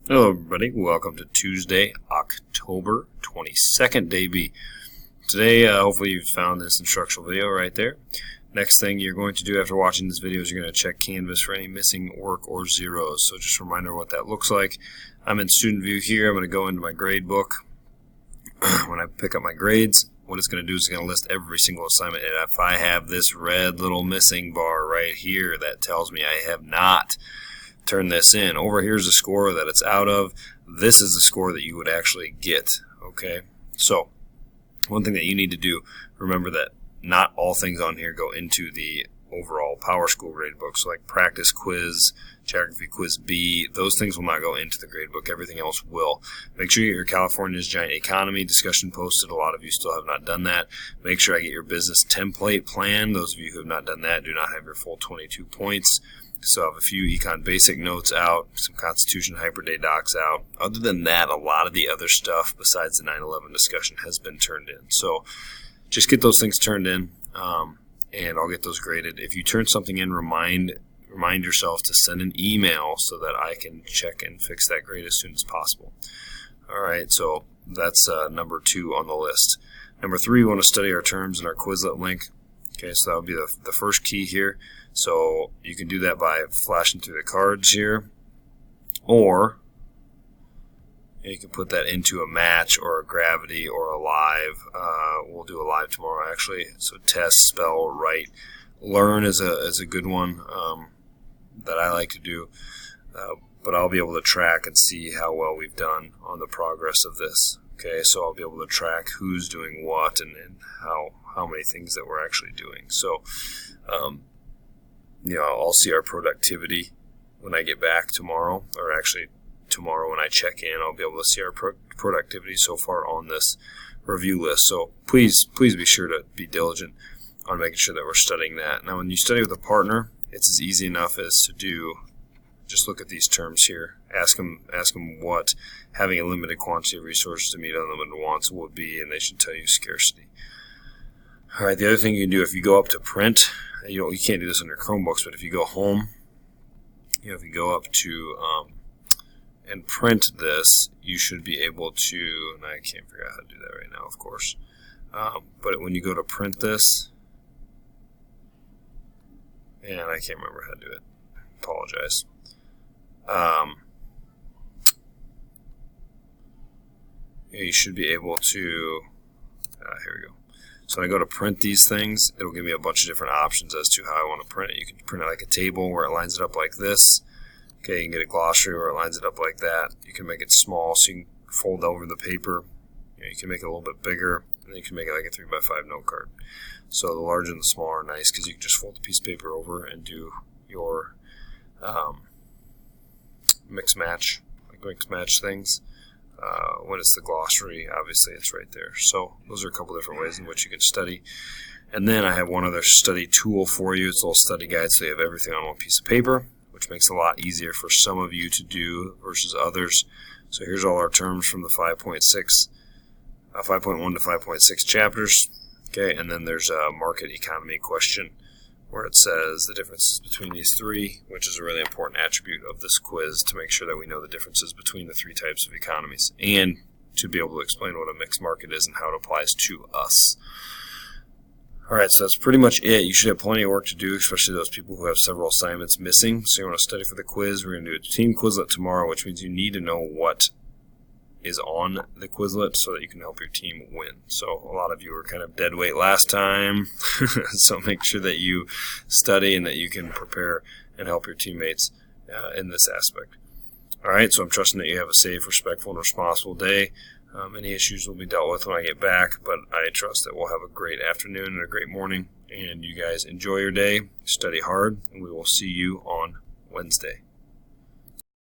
Hello everybody, welcome to Tuesday, October 22nd, Day B. Today, hopefully you've found this instructional video right there. Next thing you're going to do after watching this video is you're going to check Canvas for any missing work or zeros. So just a reminder what that looks like. I'm in Student View here. I'm going to go into my grade book. When I pick up my grades, what it's going to do is it's going to list every single assignment. And if I have this red little missing bar right here, that tells me I have not turn this in. Over here's the score that it's out of. This is the score that you would actually get. Okay, so one thing that you need to do, remember that not all things on here go into the overall PowerSchool gradebook. So like practice quiz, geography quiz B, those things will not go into the gradebook. Everything else will. Make sure you get your California's Giant Economy discussion posted. A lot of you still have not done that. Make sure I get your business template plan. Those of you who have not done that do not have your full 22 points. So I have a few Econ Basic notes out, some Constitution Hyper Day docs out. Other than that, a lot of the other stuff besides the 9/11 discussion has been turned in. So just get those things turned in, and I'll get those graded. If you turn something in, remind yourself to send an email so that I can check and fix that grade as soon as possible. All right, so that's number 2 on the list. Number 3, we want to study our terms in our Quizlet link. Okay, so that would be the first key here. So you can do that by flashing through the cards here, or you can put that into a match or a gravity or a live. We'll do a live tomorrow actually. So test, spell, write, learn is a good one that I like to do. But I'll be able to track and see how well we've done on the progress of this. Okay, so I'll be able to track who's doing what and how many things that we're actually doing. So, I'll see our productivity when I get back tomorrow, or actually tomorrow when I check in, I'll be able to see our productivity so far on this review list. So please be sure to be diligent on making sure that we're studying that. Now, when you study with a partner, it's as easy enough as to do. Just look at these terms here. Ask them what having a limited quantity of resources to meet unlimited wants would be, and they should tell you scarcity. All right, the other thing you can do, if you go up to print, you can't do this on your Chromebooks, but if you go home, if you go up to and print this, you should be able to, and I can't figure out how to do that right now, of course, but when you go to print this, and I can't remember how to do it, apologize. You should be able to, here we go. So when I go to print these things, it'll give me a bunch of different options as to how I want to print it. You can print it like a table where it lines it up like this. Okay, you can get a glossary where it lines it up like that. You can make it small so you can fold over the paper. You can make it a little bit bigger, and you can make it like a 3x5 note card. So the larger and the smaller are nice because you can just fold the piece of paper over and do your mix match things. When it's the glossary, obviously it's right there. So those are a couple different ways in which you can study. And then I have one other study tool for you. It's a little study guide, so you have everything on one piece of paper, which makes it a lot easier for some of you to do versus others. So here's all our terms from the 5.1 to 5.6 chapters. Okay, and then there's a market economy question where it says the differences between these three, which is a really important attribute of this quiz to make sure that we know the differences between the 3 types of economies and to be able to explain what a mixed market is and how it applies to us. All right, so that's pretty much it. You should have plenty of work to do, especially those people who have several assignments missing. So you want to study for the quiz. We're going to do a team Quizlet tomorrow, which means you need to know what is on the Quizlet so that you can help your team win. So a lot of you were kind of dead weight last time, so make sure that you study and that you can prepare and help your teammates in this aspect. All right, so I'm trusting that you have a safe, respectful, and responsible day. Any issues will be dealt with when I get back, but I trust that we'll have a great afternoon and a great morning, and you guys enjoy your day, study hard, and we will see you on Wednesday.